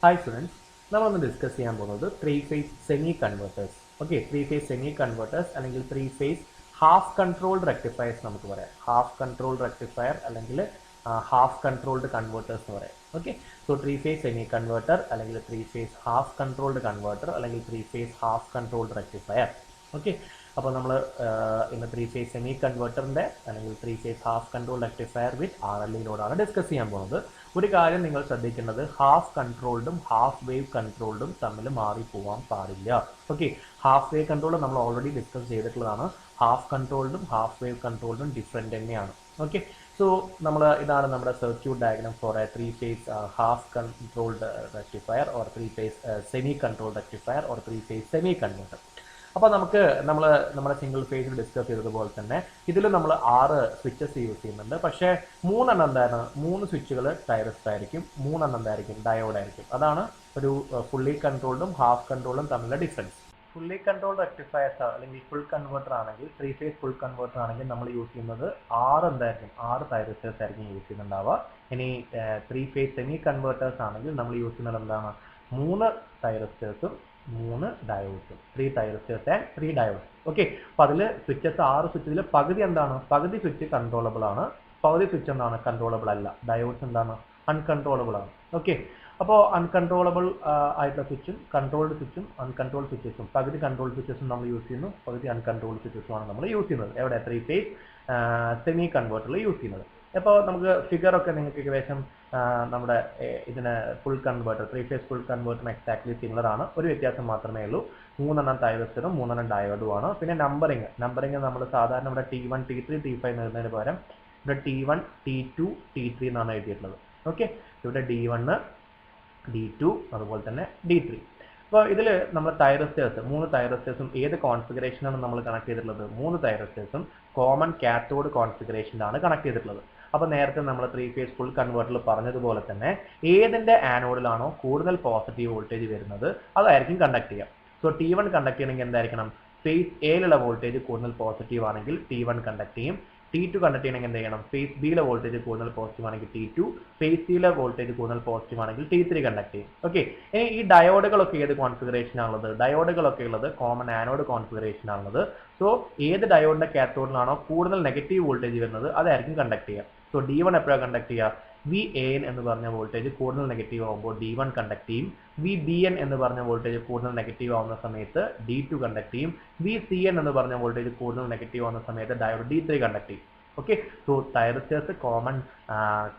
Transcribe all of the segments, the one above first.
Hi students, now we will discuss three-phase semi-converters. Okay, three-phase semi-converters അല്ലെങ്കിൽ three-phase half-controlled rectifiers നമുക്ക് പറയാം. Half-controlled rectifier അല്ലെങ്കിൽ half-controlled converters എന്ന് പറയാം. Okay, so three-phase semi-converter അല്ലെങ്കിൽ three-phase half-controlled converter അല്ലെങ്കിൽ three-phase half-controlled rectifier. Okay, അപ്പോൾ നമ്മൾ ഇന്ന് ത്രീ-ഫേസ് സെമി കൺവേർട്ടറിൻ്റെ അല്ലെങ്കിൽ ത്രീ-ഫേസ് ഹാഫ് കൺട്രോൾ റെക്ടിഫയർ വിത്ത് RLE ലോഡാണ് ഡിസ്കസ് ചെയ്യാൻ പോകുന്നത്. ഒരു കാര്യം നിങ്ങൾ ശ്രദ്ധിക്കേണ്ടത് ഹാഫ് കൺട്രോൾഡും ഹാഫ് വേവ് കൺട്രോൾഡും തമ്മിൽ മാറിപ്പോവാൻ പാടില്ല. ഓക്കെ, ഹാഫ് വേവ് കൺട്രോൾ നമ്മൾ ഓൾറെഡി ഡിസ്കസ് ചെയ്തിട്ടുള്ളതാണ്. ഹാഫ് കൺട്രോൾഡും ഹാഫ് വേവ് കൺട്രോൾഡും ഡിഫറെൻ്റ് തന്നെയാണ്. ഓക്കെ, സോ ഇതാണ് നമ്മുടെ circuit diagram four A three-phase half controlled rectifier or three-phase semi controlled rectifier or three-phase semi converter. അപ്പോൾ നമ്മുടെ single ഫേസിൽ ഡിസ്കസ് ചെയ്തതുപോലെ തന്നെ ഇതിൽ നമ്മൾ 6 സ്വിച്ചസ് യൂസ് ചെയ്യുന്നുണ്ട്. പക്ഷേ 3 എന്താണ്, 3 സ്വിച്ചുകൾ ടൈറസ്റ്റ് ആയിരിക്കും, 3 എന്തായിരിക്കും, ഡയോഡ് ആയിരിക്കും. അതാണ് ഒരു ഫുള്ളി കൺട്രോൾഡും ഹാഫ് കൺട്രോളും തമ്മിലുള്ള ഡിഫറൻസ്. ഫുള്ളി കൺട്രോൾഡ് റെക്ടിഫയേഴ്സ് അല്ലെങ്കിൽ ഫുൾ കൺവേർട്ടർ ആണെങ്കിൽ, ത്രീ ഫേസ് ഫുൾ കൺവേർട്ടർ ആണെങ്കിൽ നമ്മൾ യൂസ് ചെയ്യുന്നത് 6 ടൈറസ്റ്റേഴ്സ് ആയിരിക്കും യൂസ് ചെയ്യുന്നുണ്ടാവുക. ഇനി ത്രീ ഫേസ് സെമി കൺവേർട്ടേഴ്സ് ആണെങ്കിൽ നമ്മൾ യൂസ് ചെയ്യുന്നത് എന്താണ്, 3 ടൈറസ്റ്റേഴ്സും 3 ഡയോഡ്സും, 3 ടൈറസ്റ്റേഴ്സ് ആൻഡ് 3 ഡയോഡ്സ്. ഓക്കെ, അപ്പോൾ അതിൽ സ്വിച്ചസ് 6 സ്വിച്ചിൽ പകുതി എന്താണ്, പകുതി സ്വിച്ച് കൺട്രോളബിൾ ആണ്, പകുതി സ്വിച്ച് എന്താണ്, കൺട്രോളബിൾ അല്ല. ഡയോഡ്സ് എന്താണ്, അൺകൺട്രോളബിൾ ആണ്. ഓക്കെ, അപ്പോൾ അൺകൺട്രോളബിൾ ആയിട്ടുള്ള സ്വിച്ചും കൺട്രോൾഡ് സ്വിച്ചും അൺകൺട്രോൾഡ് സ്വിച്ചസും, പകുതി കൺട്രോൾഡ് സ്വിച്ചസും നമ്മൾ യൂസ് ചെയ്യുന്നു, പകുതി അൺകൺട്രോൾഡ് സ്വിച്ചസുമാണ് നമ്മൾ യൂസ് ചെയ്യുന്നത്. എവിടെ, ത്രീ ഫേസ് സെമി കൺവേർട്ടറിൽ യൂസ് ചെയ്യുന്നത്. അപ്പോൾ നമുക്ക് ഫിഗറൊക്കെ നിങ്ങൾക്ക് ഏകദേശം നമ്മുടെ ഇതിന് full converter, three phase full കൺവേർട്ടറിന് എക്സാക്ട്ലി സിമിലർ ആണ്. ഒരു വ്യത്യാസം മാത്രമേ ഉള്ളൂ, 3 ടൈറസ്റ്ററും 3 ഡയോഡുമാണ്. പിന്നെ നമ്പറിങ് നമ്മൾ സാധാരണ ഇവിടെ T1 T3 T5 എഴുതുന്നതിന് പകരം ഇവിടെ T1 T2 T3 എന്നാണ് എഴുതിയിട്ടുള്ളത്. ഓക്കെ, ഇവിടെ D1 D2 അതുപോലെ തന്നെ D3. അപ്പോൾ ഇതിൽ നമ്മൾ ടൈറസ്റ്റേഴ്സ്, 3 ടൈറസ്റ്റേഴ്സും ഏത് കോൺഫിഗറേഷനാണ് നമ്മൾ കണക്ട് ചെയ്തിട്ടുള്ളത്, 3 ടൈറസ്റ്റേഴ്സും കോമൺ കാത്തോഡ് കോൺഫിഗറേഷനിലാണ് കണക്ട് ചെയ്തിട്ടുള്ളത്. അപ്പോൾ നേരത്തെ നമ്മൾ ത്രീ ഫേസ് ഫുൾ കൺവേർട്ടറിൽ പറഞ്ഞതുപോലെ തന്നെ ഏതിൻ്റെ ആനോഡിലാണോ കൂടുതൽ പോസിറ്റീവ് വോൾട്ടേജ് വരുന്നത് അതായിരിക്കും കണ്ടക്ട് ചെയ്യുക. സോ T1 കണ്ടക്ട് ചെയ്യണമെങ്കിൽ എന്തായിരിക്കണം, ഫേസ് എയിലുള്ള വോൾട്ടേജ് കൂടുതൽ പോസിറ്റീവ് ആണെങ്കിൽ T1 കണ്ടക്ട് ചെയ്യും. T2 കണ്ടക്ട് ചെയ്യണമെങ്കിൽ എന്ത് ചെയ്യണം, ഫേസ് ബിയിലെ വോൾട്ടേജ് കൂടുതൽ പോസിറ്റീവ് ആണെങ്കിൽ T2, ഫേസ് സിയിലെ വോൾട്ടേജ് കൂടുതൽ പോസിറ്റീവ് ആണെങ്കിൽ T3 കണ്ടക്ട് ചെയ്യും. ഓക്കെ, ഇനി ഈ ഡയോഡുകളൊക്കെ ഏത് കോൺഫിഗറേഷനാണുള്ളത്, ഡയോഡുകളൊക്കെ ഉള്ളത് കോമൺ ആനോഡ് കോൺഫിഗറേഷനാണുള്ളത്. സോ ഏത് ഡയോഡിന്റെ കാത്തോഡിലാണോ കൂടുതൽ നെഗറ്റീവ് വോൾട്ടേജ് വരുന്നത് അതായിരിക്കും കണ്ടക്ട് ചെയ്യുക. സോ D1 എപ്പോഴാണ് കണ്ടക്ട് ചെയ്യുക, VAN എന്ന് പറഞ്ഞ വോൾട്ടേജ് കൂടുതൽ നെഗറ്റീവ് ആകുമ്പോൾ D1 കണ്ടക്ട് ചെയ്യും. VBN എന്ന് പറഞ്ഞ വോൾട്ടേജ് കൂടുതൽ നെഗറ്റീവ് ആവുന്ന സമയത്ത് D2 കണ്ടക്ട് ചെയ്യും. VCN എന്ന് പറഞ്ഞ വോൾട്ടേജ് കൂടുതൽ നെഗറ്റീവ് ആവുന്ന സമയത്ത് ഡയോഡ് D3 കണ്ടക്ട് ചെയ്യും. Okay, so thyristors common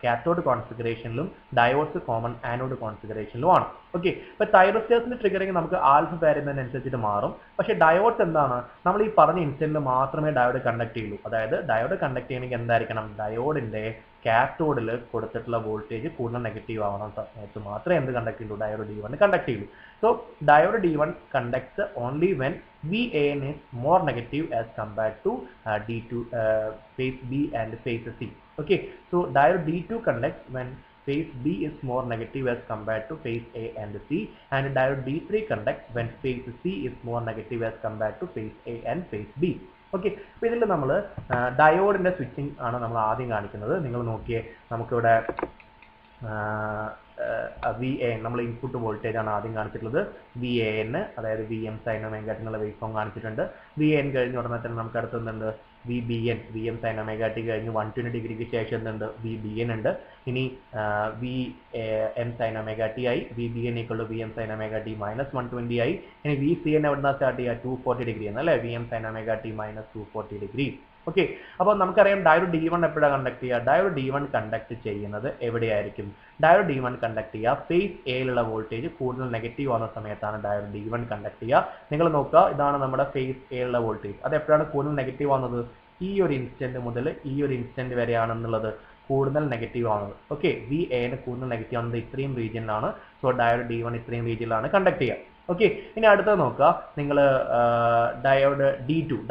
cathode കോൺഫിഗറേഷനിലും ഡയോഡ്സ് കോമൺ ആനോഡ് കോൺഫിഗറേഷനിലുമാണ്. ഓക്കെ, ഇപ്പോൾ ടൈറസ്റ്റേഴ്സിന്റെ ട്രിഗറിങ് നമുക്ക് ആൽഫ വരുന്നതിനനുസരിച്ചിട്ട് മാറും. പക്ഷേ ഡയോഡ്സ് എന്താണ്, നമ്മൾ ഈ പറഞ്ഞ ഇൻസ്റ്റന്റിൽ മാത്രമേ ഡയോഡ് കണ്ടക്ട് ചെയ്യുള്ളൂ. അതായത് ഡയോഡ് കണ്ടക്ട് ചെയ്യണമെങ്കിൽ എന്തായിരിക്കണം, ഡയോഡിന്റെ കാത്തോഡിൽ കൊടുത്തിട്ടുള്ള വോൾട്ടേജ് കൂടുതൽ നെഗറ്റീവ് ആവുന്ന സമയത്ത് മാത്രമേ എന്ത് കണ്ടക്ട് ചെയ്യുള്ളൂ, ഡയോഡ് D1 കണ്ടക്ട് ചെയ്യുള്ളൂ. So diode D1 conducts only when VAN is more negative as compared to D2, phase B and phase C. Okay, so diode D2 conducts when phase B is more negative as compared to phase A and C, and diode D3 conducts when phase C is more negative as compared to phase A and phase B. Okay, അപ്പോൾ ഇതിൽ നമ്മൾ ഡയോഡിന്റെ switching ആണ് നമ്മൾ ആദ്യം കാണിക്കുന്നത്. നിങ്ങൾ നോക്കിയേ, നമുക്കിവിടെ VAN, നമ്മൾ ഇൻപുട്ട് വോൾട്ടേജ് ആണ് ആദ്യം കാണിച്ചിട്ടുള്ളത്. VAN അതായത് VM sin omega t എന്നുള്ള വേവ് ഫോം കാണിച്ചിട്ടുണ്ട്. VAN കഴിഞ്ഞ ഉടനെ തന്നെ നമുക്ക് അടുത്തുണ്ട് VBN, VM sin omega t കഴിഞ്ഞ് 120 ഡിഗ്രിക്ക് ശേഷം എന്തുണ്ട്, VBN ഉണ്ട്. ഇനി VM sin omega t ആയി, VBN = VM sin omega t - 120 ആയി. ഇനി VCN എവിടെ നിന്നാണ് സ്റ്റാർട്ട് ചെയ്യുക, 240 ഡിഗ്രി എന്നല്ലേ, VM sin omega t - 240 degree. Okay, അപ്പോൾ നമുക്കറിയാം ഡയോഡ് D1 എപ്പോഴാണ് കണ്ടക്ട് ചെയ്യുക, ഡയോഡ് D1 കണ്ടക്ട് ചെയ്യുന്നത് എവിടെയായിരിക്കും, ഡയോഡ് D1 കണ്ടക്ട് ചെയ്യുക ഫേസ് എയിലുള്ള വോൾട്ടേജ് കൂടുതൽ നെഗറ്റീവ് ആവുന്ന സമയത്താണ് ഡയോഡ് D1 കണ്ടക്ട് ചെയ്യുക. നിങ്ങൾ നോക്കുക, ഇതാണ് നമ്മുടെ ഫേസ് എയിലുള്ള വോൾട്ടേജ്. അത് എപ്പോഴാണ് കൂടുതൽ നെഗറ്റീവ് ആവുന്നത്, ഈ ഒരു ഇൻസ്റ്റന്റ് മുതൽ ഈ ഒരു ഇൻസ്റ്റന്റ് വരെയാണെന്നുള്ളത് കൂടുതൽ നെഗറ്റീവ് ആവുന്നത്. ഓക്കെ, VAN കൂടുതൽ നെഗറ്റീവ് ആവുന്നത് ഇത്രയും റീജിയനിലാണ്. സോ ഡയോഡ് D1 ഇത്രയും റീജിയനിലാണ് കണ്ടക്ട് ചെയ്യുക. ഓക്കെ, ഇനി അടുത്തത് നോക്കുക, നിങ്ങൾ ഡയോഡ് D2,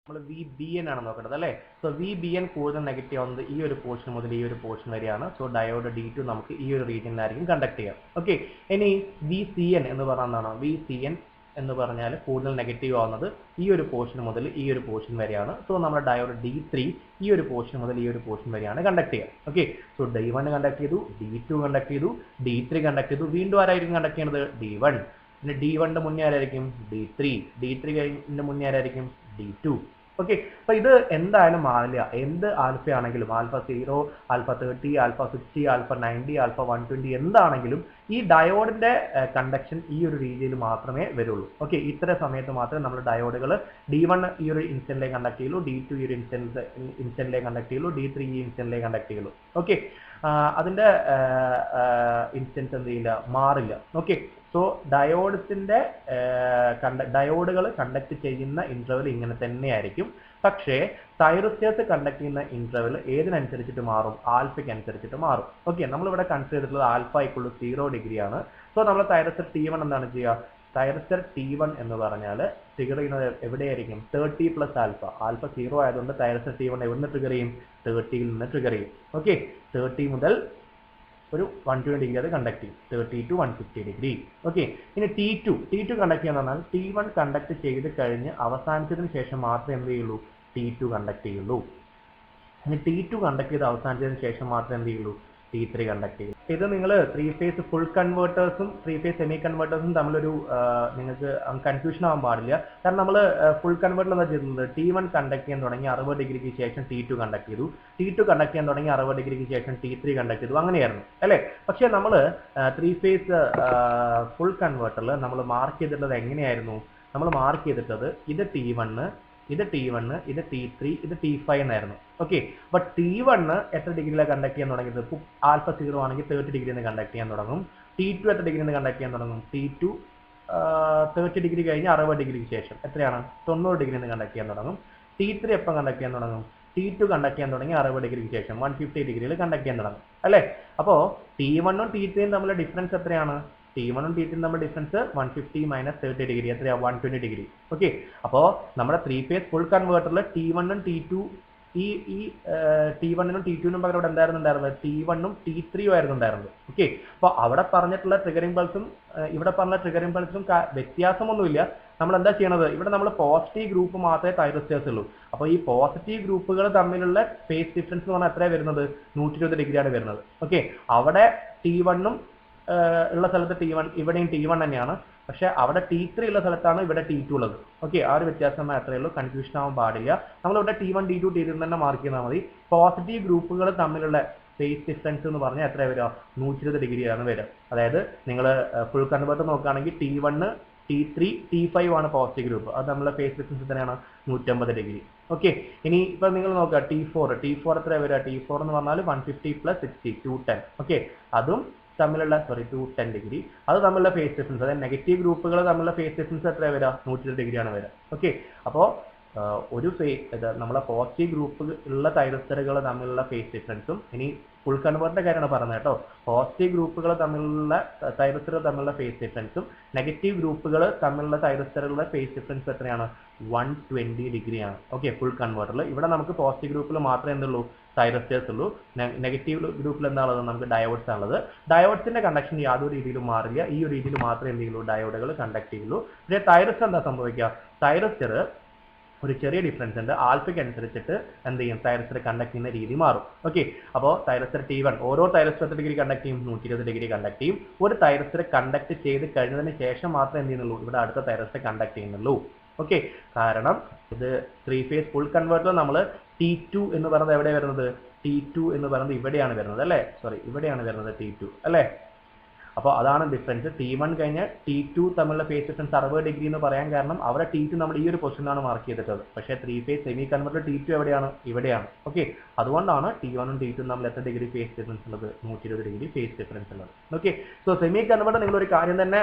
നമ്മൾ VBN ആണ് നോക്കേണ്ടത് അല്ലേ. സോ VBN കൂടുതൽ നെഗറ്റീവ് ആവുന്നത് ഈ ഒരു പോർഷൻ മുതൽ ഈ ഒരു പോർഷൻ വരെയാണ്. സോ ഡയോഡ് D2 നമുക്ക് ഈ ഒരു റീജിയനിലായിരിക്കും കണ്ടക്ട് ചെയ്യാം. ഓക്കെ, ഇനി VCN എന്ന് പറഞ്ഞാൽ എന്താണ്, VCN എന്ന് പറഞ്ഞാൽ കൂടുതൽ നെഗറ്റീവ് ആവുന്നത് ഈ ഒരു പോർഷൻ മുതൽ ഈ ഒരു പോർഷൻ വരെയാണ്. സോ നമ്മുടെ ഡയോഡ് D3 ഈ ഒരു പോർഷൻ മുതൽ ഈ ഒരു പോർഷൻ വരെയാണ് കണ്ടക്ട് ചെയ്യുക. ഓക്കെ, സോ D1 കണ്ടക്ട് ചെയ്തു, D2 കണ്ടക്ട് ചെയ്തു, D3 കണ്ടക്ട് ചെയ്തു. വീണ്ടും ആരായിരിക്കും കണ്ടക്ട് ചെയ്യുന്നത്? D1. പിന്നെ D1ന്റെ മുന്നേ ആരായിരിക്കും? D3. D3 കഴിഞ്ഞ മുന്നേ ആരായിരിക്കും? D2. ഓക്കെ, അപ്പൊ ഇത് എന്തായാലും മാറില്ല. എന്ത് ആൽഫ ആണെങ്കിലും, alpha 0, alpha 30, alpha 60, alpha 90, alpha 120 എന്താണെങ്കിലും ഈ ഡയോഡിന്റെ കണ്ടക്ഷൻ ഈ ഒരു രീതിയിൽ മാത്രമേ വരുള്ളൂ. ഓക്കെ, ഇത്ര സമയത്ത് മാത്രമേ നമ്മൾ ഡയോഡുകൾ D1 ഈ ഒരു ഇൻസ്റ്റന്റിലേക്ക് കണ്ടക്ട് ചെയ്യുള്ളൂ, D2 ഈ ഒരു ഇൻസ്റ്റന്റിലേക്ക് കണ്ടക്ട് ചെയ്യുള്ളൂ, D3 ഈ ഇൻസ്റ്റന്റിലേക്ക് കണ്ടക്ട് ചെയ്യുള്ളൂ. ഓക്കെ, അതിന്റെ ഇൻസ്റ്റൻസ് എന്ത് ചെയ്യില്ല, മാറില്ല. ഓക്കെ, സോ ഡയോഡ്സിന്റെ ഡയോഡുകൾ കണ്ടക്ട് ചെയ്യുന്ന ഇന്റർവൽ ഇങ്ങനെ തന്നെയായിരിക്കും. പക്ഷേ തൈറിസ്റ്റേഴ്സ് കണ്ടക്ട് ചെയ്യുന്ന ഇന്റർവൽ ഏതിനനുസരിച്ചിട്ട് മാറും? ആൽഫയ്ക്ക് അനുസരിച്ചിട്ട് മാറും. ഓക്കെ, നമ്മളിവിടെ കൺസിഡർ ചെയ്തിട്ടുള്ളത് ആൽഫ = 0 ഡിഗ്രി ആണ്. സോ നമ്മൾ തൈറിസ്റ്റർ T1 എന്താണ് ചെയ്യുക? തൈറിസ്റ്റർ T1 എന്ന് പറഞ്ഞാൽ ട്രിഗർ ചെയ്യുന്നത് എവിടെയായിരിക്കും? 30 + ആൽഫ. ആൽഫ 0 ആയതുകൊണ്ട് തൈറിസ്റ്റർ T1 എവിടെ നിന്ന് ട്രിഗർ ചെയ്യും? 30യിൽ നിന്ന് ട്രിഗർ ചെയ്യും. ഓക്കെ, 30 മുതൽ ഒരു 120 ഡിഗ്രി അത് കണ്ടക്ട് ചെയ്യും, 30 to 150 ഡിഗ്രി. ഓക്കെ, ഇനി T2 കണ്ടക്ട് ചെയ്യാന്ന് പറഞ്ഞാൽ T1 കണ്ടക്ട് ചെയ്ത് കഴിഞ്ഞ് അവസാനിച്ചതിന് ശേഷം മാത്രമേ എന്ത് ചെയ്യുള്ളൂ? T2 കണ്ടക്ട് ചെയ്യുള്ളൂ. ഇനി T2 കണ്ടക്ട് ചെയ്ത് അവസാനിച്ചതിന് ശേഷം മാത്രമേ എന്ത് ചെയ്യുള്ളൂ? T3 കണ്ടക്ട് ചെയ്യും. ഇത് നിങ്ങൾ 3 ഫേസ് ഫുൾ കൺവേർട്ടേഴ്സും 3 ഫേസ് സെമി കൺവേർട്ടേഴ്സും തമ്മിലൊരു നിങ്ങൾക്ക് കൺഫ്യൂഷൻ ആവാൻ പാടില്ല. കാരണം നമ്മൾ ഫുൾ കൺവേർട്ടർ എന്താ ചെയ്യുന്നത്? T1 കണ്ടക്ട് ചെയ്യാൻ തുടങ്ങി 60 ഡിഗ്രിക്ക് ശേഷം T2 കണ്ടക്ട് ചെയ്തു, T2 കണ്ടക്ട് ചെയ്യാൻ തുടങ്ങി 60 ഡിഗ്രിക്ക് ശേഷം T3 കണ്ടക്ട് ചെയ്തു, അങ്ങനെയായിരുന്നു അല്ലേ? പക്ഷേ നമ്മൾ 3 ഫേസ് ഫുൾ കൺവേർട്ടറിൽ നമ്മൾ മാർക്ക് ചെയ്തിട്ടുള്ളത് എങ്ങനെയായിരുന്നു? നമ്മൾ മാർക്ക് ചെയ്തിട്ടത് ഇത് T1, ഇത് T1, ഇത് T3, ഇത് T5 എന്നായിരുന്നു. ഓക്കെ, അപ്പൊ T1 എത്ര ഡിഗ്രിയിലാണ് കണ്ടക്ട് ചെയ്യാൻ തുടങ്ങിയത്? ഇപ്പോൾ ആൽഫ 0 ആണെങ്കിൽ 30 ഡിഗ്രിയിൽ നിന്ന് കണ്ടക്ട് ചെയ്യാൻ തുടങ്ങും. T2 എത്ര ഡിഗ്രിയിൽ നിന്ന് കണ്ടക്ട് ചെയ്യാൻ തുടങ്ങും? T2 30 ഡിഗ്രി കഴിഞ്ഞ് 60 ഡിഗ്രിക്ക് ശേഷം എത്രയാണ്? 90 ഡിഗ്രിയിൽ നിന്ന് കണ്ടക്ട് ചെയ്യാൻ തുടങ്ങും. T3 എപ്പോൾ കണ്ടക്ട് ചെയ്യാൻ തുടങ്ങും? T2 കണ്ടക്ട് ചെയ്യാൻ തുടങ്ങി 60 ഡിഗ്രിക്ക് ശേഷം 150 ഡിഗ്രിയിൽ കണ്ടക്ട് ചെയ്യാൻ തുടങ്ങും അല്ലേ? അപ്പോൾ T1 ഉം T3 തമ്മിലുള്ള ഡിഫറൻസ് എത്രയാണ്? T1 ഉം T3 തമ്മിൽ ഡിഫറൻസ് 150 - 30 ഡിഗ്രി എത്രയാണ്? 120 ഡിഗ്രി. ഓക്കെ, അപ്പോൾ നമ്മുടെ 3 ഫേസ് ഫുൾ കൺവേർട്ടറിൽ T1 ഉം T2 ഈ T1 നും T2 നും പകരം ഇവിടെ എന്തായിരുന്നുണ്ടായിരുന്നത്? T1 ഉം T3 ആയിരുന്നു ഉണ്ടായിരുന്നത്. ഓക്കെ, അപ്പോൾ അവിടെ പറഞ്ഞിട്ടുള്ള ട്രിഗറിംഗ് പൾസും ഇവിടെ പറഞ്ഞ ട്രിഗറിംഗ് പൾസും വ്യത്യാസമൊന്നുമില്ല. നമ്മൾ എന്താ ചെയ്യണത്? ഇവിടെ നമ്മൾ പോസിറ്റീവ് ഗ്രൂപ്പ് മാത്രമേ തൈറിസ്റ്റേഴ്സ് ഉള്ളൂ. അപ്പോൾ ഈ പോസിറ്റീവ് ഗ്രൂപ്പുകൾ തമ്മിലുള്ള ഫേസ് ഡിഫറൻസ് എന്ന് പറഞ്ഞാൽ എത്രയാണ് വരുന്നത്? 120 ഡിഗ്രിയാണ് വരുന്നത്. ഓക്കെ, അവിടെ T1 ഉം ഉള്ള സ്ഥലത്ത് T1, ഇവിടെയും T1 തന്നെയാണ്. പക്ഷെ അവിടെ T3 ഉള്ള സ്ഥലത്താണ് ഇവിടെ T2 ഉള്ളത്. ഓക്കെ, ആ ഒരു വ്യത്യാസം മാത്രമേ ഉള്ളൂ, കൺഫ്യൂഷൻ ആവാൻ പാടില്ല. നമ്മളിവിടെ T1, T2, T3 തന്നെ മാർക്ക് ചെയ്താൽ മതി. പോസിറ്റീവ് ഗ്രൂപ്പുകൾ തമ്മിലുള്ള ഫേസ് ഡിഫറൻസ് എന്ന് പറഞ്ഞാൽ എത്ര വരിക? 120 ഡിഗ്രിയാണ് വരിക. അതായത് നിങ്ങൾ ഫുൾ കൺവേർട്ടർ നോക്കുകയാണെങ്കിൽ T1, T3, T5 ആണ് പോസിറ്റീവ് ഗ്രൂപ്പ്. അത് നമ്മളെ ഫേസ് ഡിഫറൻസ് എത്രയാണ്? 150 ഡിഗ്രി. ഓക്കെ, ഇനി ഇപ്പൊ നിങ്ങൾ നോക്കുക T4 എത്ര വരിക? T4 എന്ന് പറഞ്ഞാൽ 150 + 60 210. ഓക്കെ, അതും തമ്മിലുള്ള 210 ഡിഗ്രി. അത് തമ്മിലുള്ള ഫേസ് ഡിഫറൻസ്, അതായത് നെഗറ്റീവ് ഗ്രൂപ്പുകൾ തമ്മിലുള്ള ഫേസ് ഡിഫറൻസ് എത്ര വരിക? 120 ഡിഗ്രിയാണ് വരിക. ഓക്കെ, അപ്പോൾ ഒരു നമ്മളെ പോസിറ്റീവ് ഗ്രൂപ്പ് ഉള്ള തൈറിസ്റ്ററുകൾ തമ്മിലുള്ള ഫേസ് ഡിഫറൻസും, ഇനി ഫുൾ കൺവേർട്ടറിന്റെ കാര്യമാണ് പറയുന്നത് കേട്ടോ, പോസിറ്റീവ് ഗ്രൂപ്പുകൾ തമ്മിലുള്ള തൈറിസ്റ്ററുകൾ തമ്മിലുള്ള ഫേസ് ഡിഫറൻസും നെഗറ്റീവ് ഗ്രൂപ്പുകൾ തമ്മിലുള്ള തൈറിസ്റ്ററുകളുടെ ഫേസ് ഡിഫറൻസ് എത്രയാണ്? 120 ഡിഗ്രിയാണ്. ഓക്കെ, ഫുൾ കൺവേർട്ടറിൽ ഇവിടെ നമുക്ക് പോസിറ്റീവ് ഗ്രൂപ്പിൽ മാത്രമേ എന്തുള്ളൂ? തൈറിസ്റ്റേഴ്സ് ഉള്ളൂ. നെഗറ്റീവ് ഗ്രൂപ്പിൽ എന്താണുള്ളത്? നമുക്ക് ഡയോഡ്സ് ആണുള്ളത്. ഡയോഡ്സിന്റെ കണ്ടക്ഷൻ യാതൊരു രീതിയിലും മാറില്ല. ഈ ഒരു രീതിയിൽ മാത്രമേ എന്ത് ചെയ്യുള്ളൂ? ഡയോഡുകൾ കണ്ടക്ട് ചെയ്യുള്ളൂ. പക്ഷേ തൈറിസ്റ്റർ എന്താ സംഭവിക്കുക? തൈറിസ്റ്റർ ഒരു ചെറിയ ഡിഫറൻസ് ഉണ്ട്. ആൽഫയ്ക്ക് അനുസരിച്ചിട്ട് എന്ത് ചെയ്യും? തൈറിസ്റ്റർ കണ്ടക്ട് ചെയ്യുന്ന രീതി മാറും. ഓക്കെ, അപ്പോൾ തൈറിസ്റ്റർ T1 ഓരോ തൈറിസ്റ്റർ എത്ര ഡിഗ്രി കണ്ടക്ട് ചെയ്യും? 120 ഡിഗ്രി കണ്ടക്ട് ചെയ്യും. ഒരു തൈറിസ്റ്റർ കണ്ടക്ട് ചെയ്ത് കഴിഞ്ഞതിന് ശേഷം മാത്രമേ എന്ത് ചെയ്യുന്നുള്ളൂ? ഇവിടെ അടുത്ത തൈറിസ്റ്റർ കണ്ടക്ട് ചെയ്യുന്നുള്ളൂ. ഓക്കെ, കാരണം ഇത് 3 ഫേസ് ഫുൾ കൺവേർട്ടർ നമ്മൾ T2 എന്ന് പറയുന്നത് എവിടെ വരുന്നത്? T2 എന്ന് പറയുന്നത് ഇവിടെയാണ് വരുന്നത് അല്ലേ? സോറി, ഇവിടെയാണ് വരുന്നത് T2 അല്ലേ? അപ്പോൾ അതാണ് ഡിഫറൻസ്. T1 കഴിഞ്ഞ് T2 തമ്മിലുള്ള ഫേസ് ഡിഫറൻസ് 60 ഡിഗ്രി എന്ന് പറയാൻ കാരണം അവിടെ T2 നമ്മൾ ഈ ഒരു പൊസിഷനാണ് മാർക്ക് ചെയ്തിട്ടത്. പക്ഷേ 3 ഫേസ് സെമി കൺവേർട്ടർ T2 എവിടെയാണ്? ഇവിടെയാണ്. ഓക്കെ, അതുകൊണ്ടാണ് T1 ഉം T2 തമ്മിൽ എത്ര ഡിഗ്രി ഫേസ് ഡിഫറൻസ് ഉള്ളത്? 120 ഡിഗ്രി ഫേസ് ഡിഫറൻസ് ഉള്ളത്. ഓക്കെ, സോ സെമി കൺവേർട്ടർ നിങ്ങളൊരു കാര്യം തന്നെ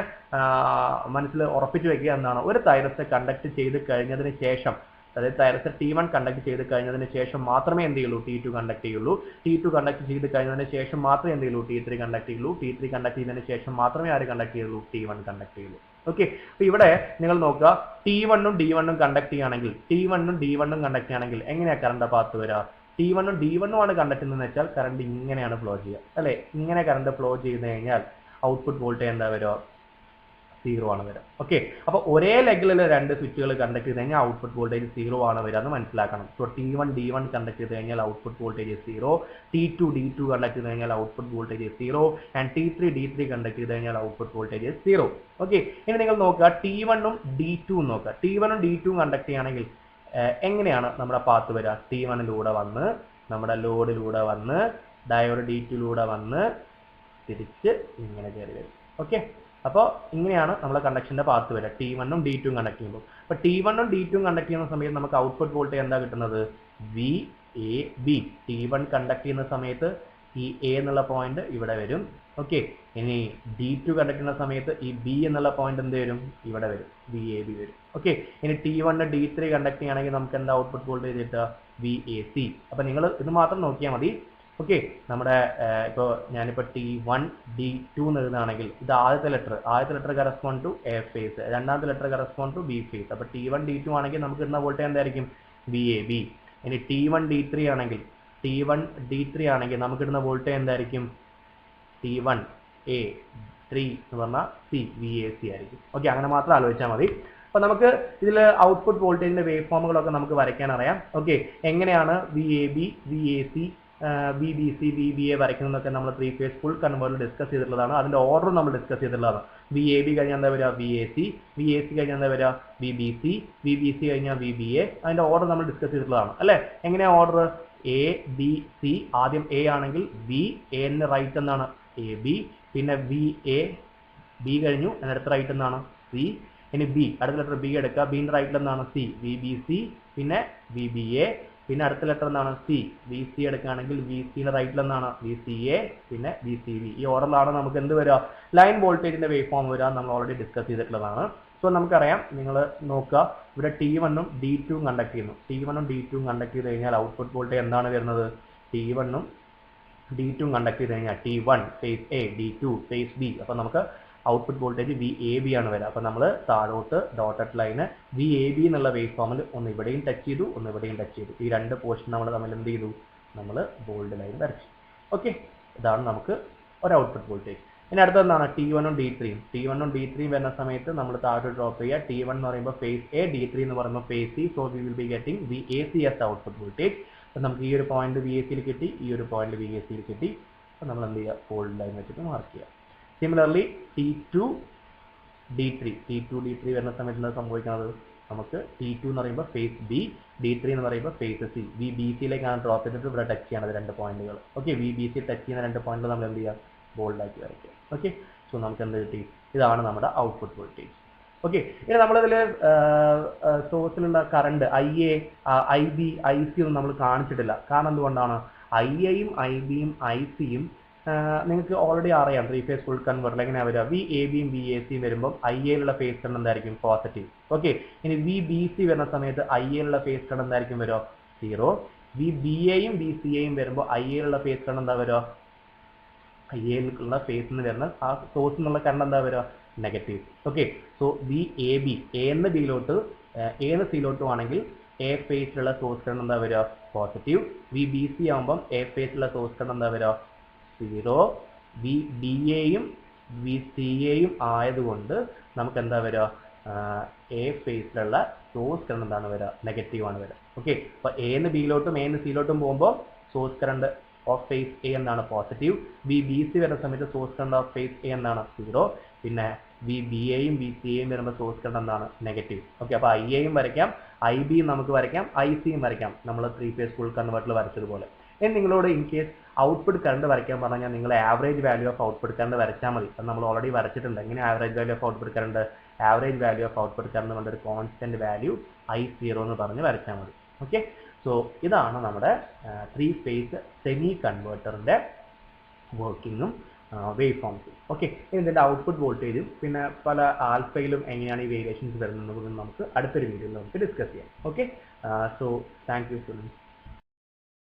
മനസ്സിൽ ഉറപ്പിച്ചു വെക്കുക എന്നാണ്, ഒരു തൈറിസ്റ്റർ കണ്ടക്ട് ചെയ്ത് കഴിഞ്ഞതിന് ശേഷം, അതായത് തൈറിസ്റ്റർ T1 കണ്ടക്ട് ചെയ്ത് കഴിഞ്ഞതിന് ശേഷം മാത്രമേ എന്ത് ചെയ്യുള്ളൂ? T2 കണ്ടക്ട് ചെയ്യുള്ളൂ. T2 കണ്ടക്ട് ചെയ്ത് കഴിഞ്ഞതിന് ശേഷം മാത്രമേ എന്ത് ചെയ്യുള്ളൂ? T3 കണ്ടക്ട് ചെയ്യുള്ളൂ. T3 കണ്ടക്ട് ചെയ്തതിന് ശേഷം മാത്രമേ ആര് കണ്ടക്ട് ചെയ്യുള്ളൂ? T1 കണ്ടക്ട് ചെയ്യുള്ളൂ. ഓക്കെ, അപ്പൊ ഇവിടെ നിങ്ങൾ നോക്കുക, T1 ഉം D1 ഉം കണ്ടക്ട് ചെയ്യുകയാണെങ്കിൽ, T1 ഉം D1 ഉം കണ്ടക്ട് ചെയ്യുകയാണെങ്കിൽ എങ്ങനെയാണ് കറണ്ട് പാത്ത് വരിക? T1 ഉം D1 ഉം ആണ് കണ്ടക്ട് ചെയ്യുന്നതെന്ന് വെച്ചാൽ കറണ്ട് ഇങ്ങനെയാണ് ഫ്ലോ ചെയ്യുക അല്ലെ? ഇങ്ങനെ കറണ്ട് ഫ്ലോ ചെയ്ത് കഴിഞ്ഞാൽ ഔട്ട്പുട്ട് വോൾട്ടേജ് എന്താ വരിക? 0 ആണ് വരിക. ഓക്കെ, അപ്പോൾ ഒരേ ലെഗിലുള്ള രണ്ട് സ്വിച്ചുകൾ കണ്ടക്ട് ചെയ്ത് കഴിഞ്ഞാൽ ഔട്ട്പുട്ട് വോൾട്ടേജ് 0 ആണ് വരിക എന്ന് മനസ്സിലാക്കണം. സോ T1 D1 കണ്ടക്ട് ചെയ്ത് കഴിഞ്ഞാൽ output voltage 0, T2 D2 conduct ചെയ്ത് കഴിഞ്ഞാൽ output voltage 0 and T3 D3 conduct ചെയ്ത് കഴിഞ്ഞാൽ ഔട്ട്പുട്ട് വോൾട്ടേജ് 0. ഓക്കെ, ഇനി നിങ്ങൾ നോക്കുക T1 ഉം D2 ഉം നോക്കുക. T1 ഉം D2 ഉം കണ്ടക്ട് ചെയ്യുകയാണെങ്കിൽ എങ്ങനെയാണ് നമ്മുടെ പാത്ത് വരിക? T1ലൂടെ വന്ന് നമ്മുടെ ലോഡിലൂടെ വന്ന് ഡയോഡ് D2ലൂടെ വന്ന് തിരിച്ച് ഇങ്ങനെ കയറി വരും. ഓക്കെ, അപ്പോൾ ഇങ്ങനെയാണ് നമ്മളെ കണ്ടക്ഷൻ്റെ പാത്ത് വരിക T1 ഉം D2 ഉം കണ്ടക്ട് ചെയ്യുമ്പോൾ. അപ്പോൾ T1 ഉം D2 ഉം കണ്ടക്ട് ചെയ്യുന്ന സമയത്ത് നമുക്ക് ഔട്ട്പുട്ട് വോൾട്ടേജ് എന്താ കിട്ടുന്നത്? VAB. T1 കണ്ടക്ട് ചെയ്യുന്ന സമയത്ത് ഈ A എന്നുള്ള പോയിന്റ് ഇവിടെ വരും. ഓക്കെ, ഇനി D2 കണ്ടക്ട് ചെയ്യുന്ന സമയത്ത് ഈ B എന്നുള്ള പോയിന്റ് എന്ത് വരും? ഇവിടെ വരും, VAB വരും. ഓക്കെ, ഇനി T1 D3 കണ്ടക്ട് ചെയ്യുകയാണെങ്കിൽ നമുക്ക് എന്താ ഔട്ട്പുട്ട് വോൾട്ടേജ് കിട്ടുക? VAC. അപ്പോൾ നിങ്ങൾ ഇത് മാത്രം നോക്കിയാൽ മതി. ഓക്കെ, നമ്മുടെ ഇപ്പോൾ ഞാനിപ്പോൾ T1 D2 എന്ന് എഴുതുകയാണെങ്കിൽ ഇത് ആദ്യത്തെ letter correspond to A phase, രണ്ടാമത്തെ letter correspond to B phase. അപ്പോൾ T1 D2 ആണെങ്കിൽ നമുക്ക് ഇടുന്ന വോൾട്ടേജ് എന്തായിരിക്കും? VAB. ഇനി T1 D3 ആണെങ്കിൽ നമുക്ക് ഇടുന്ന വോൾട്ടേജ് എന്തായിരിക്കും? T1 A3 എന്ന് പറഞ്ഞാൽ C, VAC ആയിരിക്കും. ഓക്കെ, അങ്ങനെ മാത്രം ആലോചിച്ചാൽ മതി. അപ്പോൾ നമുക്ക് ഇതിൽ ഔട്ട്പുട്ട് വോൾട്ടേജിന്റെ വേവ് ഫോമുകളൊക്കെ നമുക്ക് വരയ്ക്കാൻ അറിയാം. ഓക്കെ, എങ്ങനെയാണ് VAB, VAC, VBC, VBA വരയ്ക്കുന്നതൊക്കെ നമ്മൾ 3 ഫേസ് ഫുൾ കൺവേർട്ടർ ഡിസ്കസ് ചെയ്തിട്ടുള്ളതാണ്. അതിന്റെ ഓർഡർ നമ്മൾ ഡിസ്കസ് ചെയ്തിട്ടുള്ളതാണ്. VAB കഴിഞ്ഞാൽ എന്താ വരിക? VAC, VAC കഴിഞ്ഞാൽ എന്താ വരിക? VBC, VBC കഴിഞ്ഞാൽ VBA. അതിന്റെ ഓർഡർ നമ്മൾ ഡിസ്കസ് ചെയ്തിട്ടുള്ളതാണ് അല്ലേ? എങ്ങനെയാണ് ഓർഡർ? A B C. ആദ്യം A ആണെങ്കിൽ B, A ന് റൈറ്റ് എന്നാണ് AB, പിന്നെ VA, B കഴിഞ്ഞു, അടുത്ത റൈറ്റ് എന്നാണ് C. ഇനി B, അടുത്ത ലെറ്റർ B എടുക്കുക, B ന്റെ റൈറ്റിൽ എന്നാണ് C, VBC, പിന്നെ VBA, പിന്നെ അടുത്ത ലെറ്റർ എന്താണ്? C. VC എടുക്കുകയാണെങ്കിൽ VCയുടെ റൈറ്റിൽ എന്നാണ് VCA, പിന്നെ VCB. ഈ ഓർഡറിലാണ് നമുക്ക് എന്ത് വരിക? ലൈൻ വോൾട്ടേജിന്റെ വേവ് ഫോം വരിക. നമ്മൾ ഓൾറെഡി ഡിസ്കസ് ചെയ്തിട്ടുള്ളതാണ്. സോ നമുക്കറിയാം, നിങ്ങൾ നോക്കുക, ഇവിടെ T1 ഉം D2 ഉം കണ്ടക്ട് ചെയ്യുന്നു. T1 ഉം D2 ഉം കണ്ടക്ട് ചെയ്ത് കഴിഞ്ഞാൽ ഔട്ട്പുട്ട് വോൾട്ടേജ് എന്താണ് വരുന്നത്? T1 ഉം D2 ഉം കണ്ടക്ട് ചെയ്ത് കഴിഞ്ഞാൽ T1 face A, D2 face B. അപ്പോൾ നമുക്ക് ഔട്ട്പുട്ട് വോൾട്ടേജ് VAB ആണ് വരിക. അപ്പോൾ നമ്മൾ താഴോട്ട് ഡോട്ടഡ് ലൈന് VAB എന്നുള്ള വേവ് ഫോമിൽ ഒന്ന് ഇവിടെയും ടച്ച് ചെയ്തു, ഒന്ന് ഇവിടെയും ടച്ച് ചെയ്തു. ഈ രണ്ട് പോർഷൻ നമ്മൾ തമ്മിൽ എന്ത് ചെയ്തു? നമ്മൾ ബോൾഡ് ലൈൻ വരച്ചു. ഓക്കെ, ഇതാണ് നമുക്ക് ഒരു ഔട്ട്പുട്ട് വോൾട്ടേജ്. ഇനി അടുത്തെന്താണ്? T1 ഉം D3 ഉം. T1 ഉം D3 ഉം വരുന്ന സമയത്ത് നമ്മൾ താഴോട്ട് ഡ്രോപ്പ് ചെയ്യുക. T1 എന്ന് പറയുമ്പോൾ ഫേസ് A, D3 എന്ന് പറയുമ്പോൾ phase C. So we will be getting VAC as output voltage. അപ്പോൾ നമുക്ക് ഈ ഒരു പോയിന്റ് VACയിൽ കിട്ടി, ഈ ഒരു പോയിന്റ് VACയിൽ കിട്ടി. അപ്പോൾ നമ്മൾ എന്ത് ചെയ്യുക? ബോൾഡ് ലൈൻ വെച്ചിട്ട് മാർക്ക് ചെയ്യുക. സിമിലർലി T2 D3 വരുന്ന സമയത്ത് എന്താ സംഭവിക്കുന്നത്? നമുക്ക് T2 എന്ന് പറയുമ്പോൾ ഫേസ് B, D3 എന്ന് പറയുമ്പോൾ ഫേസ് C. VBCയിലേക്കാണ് ഡ്രോപ്പ് ചെയ്തിട്ട് ഇവിടെ ടച്ച് ചെയ്യണത് രണ്ട് പോയിന്റുകൾ. ഓക്കെ, VBC ടച്ച് ചെയ്യുന്ന രണ്ട് പോയിന്റുകൾ നമ്മൾ എന്ത് ചെയ്യുക? ബോൾഡാക്കി വരയ്ക്കുക. ഓക്കെ, സോ നമുക്ക് എന്ത് കിട്ടി? ഇതാണ് നമ്മുടെ ഔട്ട്പുട്ട് വോൾട്ടേജ്. ഓക്കെ, ഇനി നമ്മളിതിൽ സോഴ്സിലുള്ള കറണ്ട് IA, IB, IC ഒന്നും നമ്മൾ കാണിച്ചിട്ടില്ല. കാരണം എന്തുകൊണ്ടാണ്? IAയും IBയും ICയും നിങ്ങൾക്ക് ഓൾറെഡി അറിയാം. 3 ഫേസ് ഫുൾ കൺവെർട്ടർ എങ്ങനെയാണ് വരിക? VABയും VACയും വരുമ്പോൾ IAയിലുള്ള ഫേസ് കറണ്ട് എന്തായിരിക്കും? പോസിറ്റീവ്. ഓക്കെ, ഇനി VBC വരുന്ന സമയത്ത് IAയിലുള്ള ഫേസ് കറണ്ട് എന്തായിരിക്കും വരിക? 0. VBAയും VCAയും വരുമ്പോൾ IAയിലുള്ള ഫേസ് കറണ്ട് എന്താ വരിക? IAയിലുള്ള ഫേസിൽ നിന്ന് വരുന്ന ആ സോഴ്സിൽ നിന്നുള്ള കറണ്ട് എന്താ വരിക? Negative. Okay, so VAB, A എന്ന് Bയിലോട്ട്, A എന്ന് Cയിലോട്ടും ആണെങ്കിൽ A ഫേസിലുള്ള സോഴ്സ് കറണ്ട് എന്താ വരിക? പോസിറ്റീവ്. VBC ആകുമ്പം A ഫേസിലുള്ള സോഴ്സ് കറണ്ട് എന്താ വരിക? 0. VBAയും VCAയും ആയതുകൊണ്ട് നമുക്ക് എന്താ വരിക? A ഫേസിലുള്ള സോഴ്സ് കറണ്ട് എന്താണ് വരിക? നെഗറ്റീവ് ആണ് വരിക. ഓക്കെ, അപ്പോൾ A എന്ന് Bയിലോട്ടും A എന്ന് Cയിലോട്ടും പോകുമ്പോൾ source current of phase A എന്താണ്? പോസിറ്റീവ്. VBC വരുന്ന സമയത്ത് source current of phase A എന്താണ്? 0. പിന്നെ VBAയും VCAയും വരുമ്പോൾ സോഴ്സ് കറണ്ട് എന്താണ്? നെഗറ്റീവ്. ഓക്കെ, അപ്പോൾ IAയും വരയ്ക്കാം, IBയും നമുക്ക് വരയ്ക്കാം, ICയും വരയ്ക്കാം, നമ്മൾ 3 ഫേസ് ഫുൾ കൺവെർട്ടറിൽ വരച്ചതുപോലെ. ഇനി നിങ്ങളോട് ഇൻ കേസ് ഔട്ട്പുട്ട് കറണ്ട് വരയ്ക്കാൻ പറഞ്ഞാൽ നിങ്ങൾ average value of output current വരച്ചാൽ മതി. അത് നമ്മൾ ഓൾറെഡി വരച്ചിട്ടുണ്ട്. എങ്ങനെ average value of output current? Average value of output current കൊണ്ട് ഒരു കോൺസ്റ്റന്റ് വാല്യൂ I0 എന്ന് പറഞ്ഞ് വരച്ചാൽ മതി. ഓക്കെ, സോ ഇതാണ് നമ്മുടെ 3 ഫേസ് സെമി കൺവേർട്ടറിന്റെ വർക്കിങ്ങും വേവ് ഫോംസും. ഓക്കെ, ഇതിന്റെ ഔട്ട്പുട്ട് വോൾട്ടേജും പിന്നെ പല ആൽഫയിലും എങ്ങനെയാണ് ഈ വേരിയേഷൻസ് വരുന്നത് നമുക്ക് അടുത്തൊരു വീഡിയോയിൽ നമുക്ക് ഡിസ്കസ് ചെയ്യാം. Okay, so thank you students.